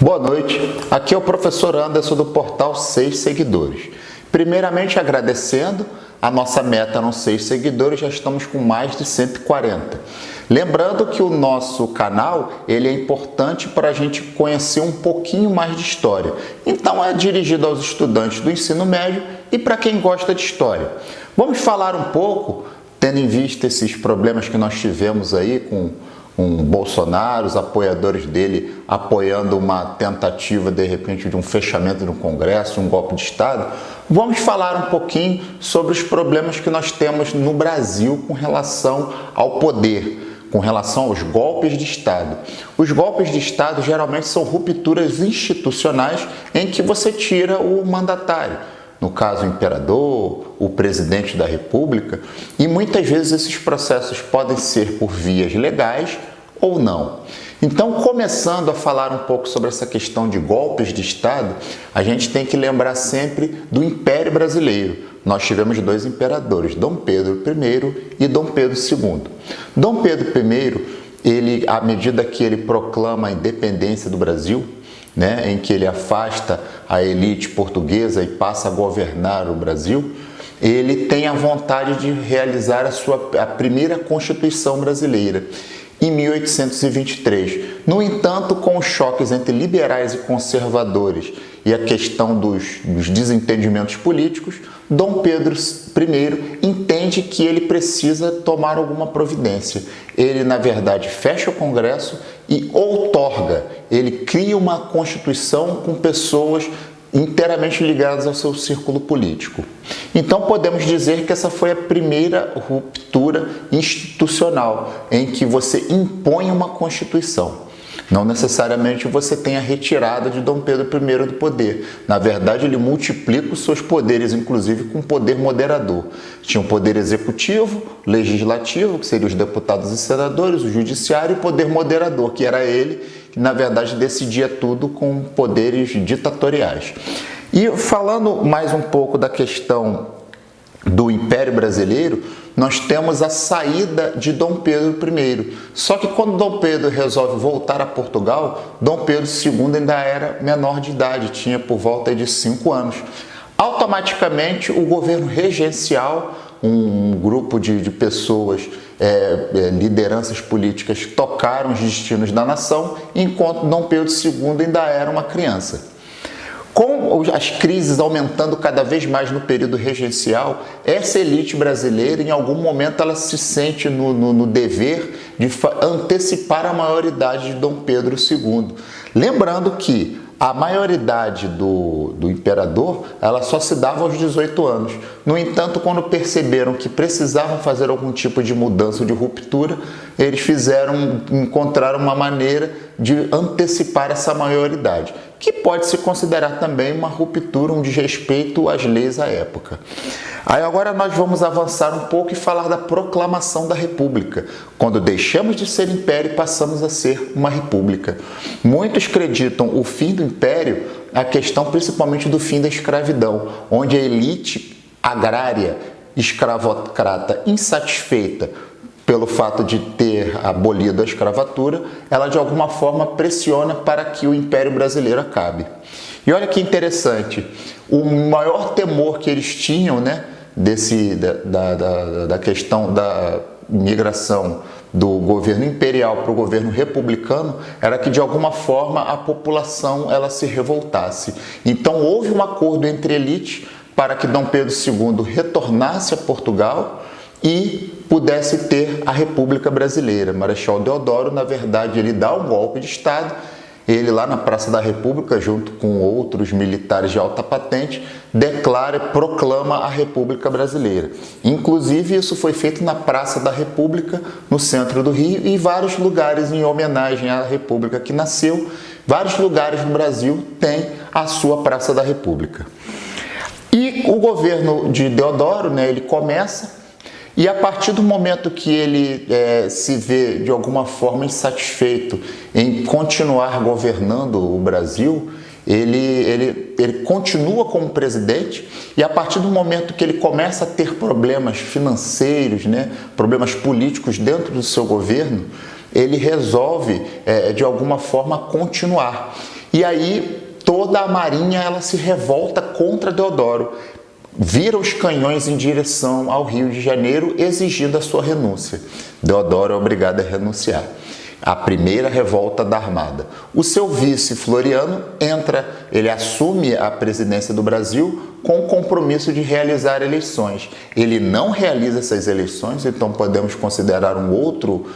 Boa noite, aqui é o professor Anderson do portal 6 Seguidores. Primeiramente agradecendo, a nossa meta eram 6 seguidores, já estamos com mais de 140. Lembrando que o nosso canal ele é importante para a gente conhecer um pouquinho mais de história. Então é dirigido aos estudantes do ensino médio e para quem gosta de história. Vamos falar um pouco, tendo em vista esses problemas que nós tivemos aí com Bolsonaro, os apoiadores dele apoiando uma tentativa, de repente, de um fechamento do Congresso, um golpe de Estado. Vamos falar um pouquinho sobre os problemas que nós temos no Brasil com relação ao poder, com relação aos golpes de Estado. Os golpes de Estado geralmente são rupturas institucionais em que você tira o mandatário. No caso, o imperador, o presidente da República, e muitas vezes esses processos podem ser por vias legais ou não. Então, começando a falar um pouco sobre essa questão de golpes de Estado, a gente tem que lembrar sempre do Império Brasileiro. Nós tivemos dois imperadores, Dom Pedro I e Dom Pedro II. Dom Pedro I, à medida que ele proclama a independência do Brasil, em que ele afasta a elite portuguesa e passa a governar o Brasil, ele tem a vontade de realizar a primeira Constituição brasileira, em 1823. No entanto, com os choques entre liberais e conservadores e a questão dos desentendimentos políticos, Dom Pedro I entende que ele precisa tomar alguma providência. Ele, na verdade, fecha o Congresso e outorga. Ele cria uma Constituição com pessoas inteiramente ligadas ao seu círculo político. Então podemos dizer que essa foi a primeira ruptura institucional em que você impõe uma Constituição. Não necessariamente você tem a retirada de Dom Pedro I do poder. Na verdade, ele multiplica os seus poderes, inclusive com poder moderador. Tinha o poder executivo, legislativo, que seriam os deputados e senadores, o judiciário, e o poder moderador, que era ele, que na verdade decidia tudo com poderes ditatoriais. E falando mais um pouco da questão do Império Brasileiro, nós temos a saída de Dom Pedro I. Só que quando Dom Pedro resolve voltar a Portugal, Dom Pedro II ainda era menor de idade, tinha por volta de 5 anos. Automaticamente, o governo regencial, um grupo de pessoas, lideranças políticas, tocaram os destinos da nação, enquanto Dom Pedro II ainda era uma criança. Com as crises aumentando cada vez mais no período regencial, essa elite brasileira, em algum momento, ela se sente no dever de antecipar a maioridade de Dom Pedro II. Lembrando que a maioridade do imperador, ela só se dava aos 18 anos. No entanto, quando perceberam que precisavam fazer algum tipo de mudança, de ruptura, eles encontraram uma maneira de antecipar essa maioridade, que pode se considerar também uma ruptura, um desrespeito às leis à época. Aí agora nós vamos avançar um pouco e falar da proclamação da República, quando deixamos de ser império e passamos a ser uma república. Muitos acreditam o fim do império, a questão principalmente do fim da escravidão, onde a elite agrária, escravocrata, insatisfeita pelo fato de ter abolido a escravatura, ela de alguma forma pressiona para que o Império Brasileiro acabe. E olha que interessante, o maior temor que eles tinham, da questão da migração do governo imperial para o governo republicano, era que de alguma forma a população ela se revoltasse. Então houve um acordo entre elites para que Dom Pedro II retornasse a Portugal e pudesse ter a República Brasileira. Marechal Deodoro, na verdade, ele dá um golpe de Estado. Ele lá na Praça da República, junto com outros militares de alta patente, proclama a República Brasileira. Inclusive, isso foi feito na Praça da República, no centro do Rio, e vários lugares em homenagem à República que nasceu. Vários lugares no Brasil têm a sua Praça da República. E o governo de Deodoro, ele começa. E a partir do momento que ele se vê de alguma forma insatisfeito em continuar governando o Brasil, ele continua como presidente, e a partir do momento que ele começa a ter problemas financeiros, problemas políticos dentro do seu governo, ele resolve de alguma forma continuar. E aí toda a marinha ela se revolta contra Deodoro, vira os canhões em direção ao Rio de Janeiro, exigindo a sua renúncia. Deodoro é obrigado a renunciar. A primeira revolta da Armada. O seu vice, Floriano, ele assume a presidência do Brasil com o compromisso de realizar eleições. Ele não realiza essas eleições, então podemos considerar um outro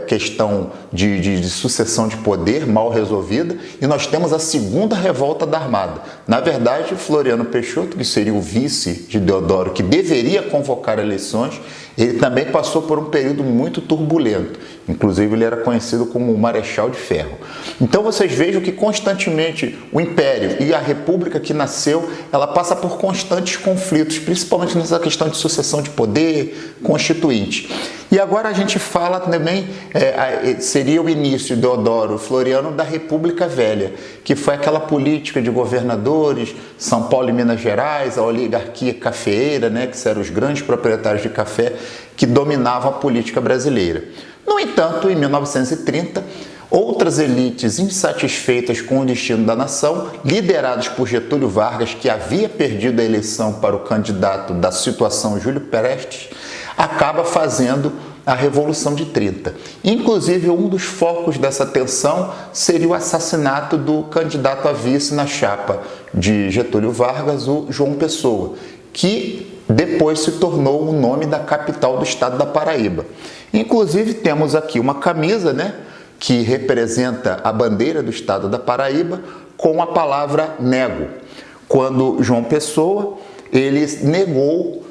questão de sucessão de poder mal resolvida, e nós temos a segunda revolta da Armada. Na verdade, Floriano Peixoto, que seria o vice de Deodoro, que deveria convocar eleições, ele também passou por um período muito turbulento. Inclusive, ele era conhecido como o Marechal de Ferro. Então, vocês vejam que constantemente o Império e a República que nasceu, ela passa por constantes conflitos, principalmente nessa questão de sucessão de poder constituinte. E agora a gente fala também, seria o início de Deodoro Floriano da República Velha, que foi aquela política de governadores, São Paulo e Minas Gerais, a oligarquia cafeeira, né, que eram os grandes proprietários de café que dominavam a política brasileira. No entanto, em 1930, outras elites insatisfeitas com o destino da nação, lideradas por Getúlio Vargas, que havia perdido a eleição para o candidato da situação Júlio Prestes, acaba fazendo a Revolução de 30. Inclusive, um dos focos dessa tensão seria o assassinato do candidato a vice na chapa de Getúlio Vargas, o João Pessoa, que depois se tornou o nome da capital do estado da Paraíba. Inclusive, temos aqui uma camisa, né, que representa a bandeira do estado da Paraíba com a palavra nego. Quando João Pessoa, ele negou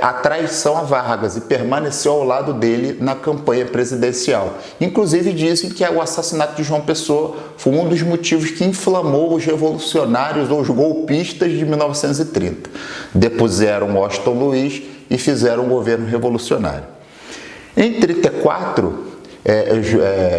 a traição a Vargas e permaneceu ao lado dele na campanha presidencial. Inclusive dizem que o assassinato de João Pessoa foi um dos motivos que inflamou os revolucionários ou os golpistas de 1930. Depuseram Washington Luiz e fizeram um governo revolucionário. Em 1934,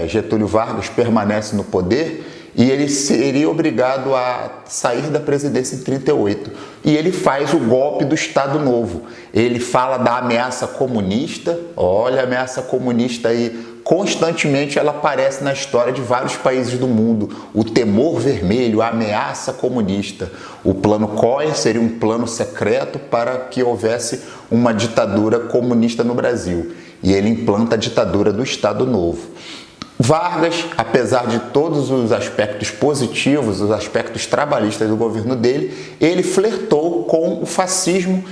Getúlio Vargas permanece no poder e ele seria obrigado a sair da presidência em 1938. E ele faz o golpe do Estado Novo. Ele fala da ameaça comunista. Olha, a ameaça comunista aí, constantemente ela aparece na história de vários países do mundo. O temor vermelho, a ameaça comunista. O plano Cohen seria um plano secreto para que houvesse uma ditadura comunista no Brasil. E ele implanta a ditadura do Estado Novo. Vargas, apesar de todos os aspectos positivos, os aspectos trabalhistas do governo dele, ele flertou com o fascismo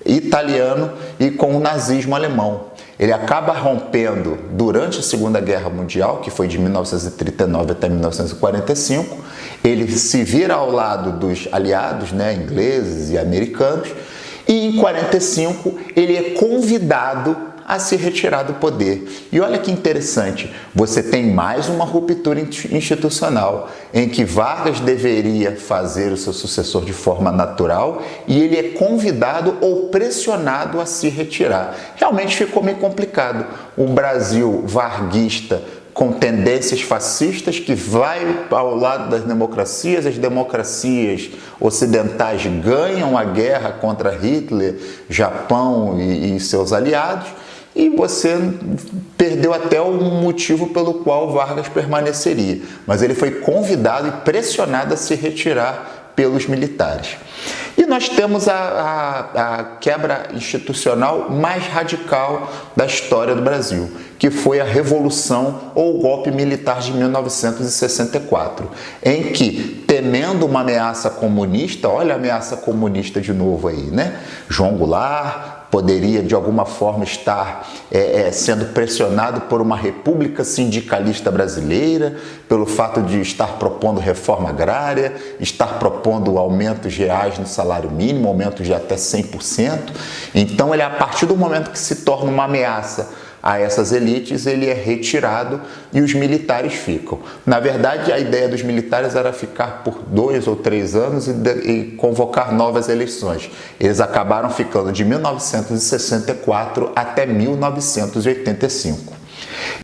italiano e com o nazismo alemão. Ele acaba rompendo durante a Segunda Guerra Mundial, que foi de 1939 até 1945, ele se vira ao lado dos aliados, né, ingleses e americanos, e em 1945 ele é convidado a se retirar do poder. E olha que interessante, você tem mais uma ruptura institucional, em que Vargas deveria fazer o seu sucessor de forma natural e ele é convidado ou pressionado a se retirar. Realmente ficou meio complicado. O Brasil varguista com tendências fascistas que vai ao lado das democracias, as democracias ocidentais ganham a guerra contra Hitler, Japão e seus aliados, e você perdeu até o motivo pelo qual Vargas permaneceria. Mas ele foi convidado e pressionado a se retirar pelos militares. E nós temos a quebra institucional mais radical da história do Brasil, que foi a Revolução ou o golpe militar de 1964, em que, temendo uma ameaça comunista, olha a ameaça comunista de novo aí, né? João Goulart poderia de alguma forma estar sendo pressionado por uma república sindicalista brasileira, pelo fato de estar propondo reforma agrária, estar propondo aumentos reais no salário mínimo, aumentos de até 100%. Então, ele, a partir do momento que se torna uma ameaça a essas elites, ele é retirado e os militares ficam. Na verdade, a ideia dos militares era ficar por 2 ou 3 anos e convocar novas eleições. Eles acabaram ficando de 1964 até 1985.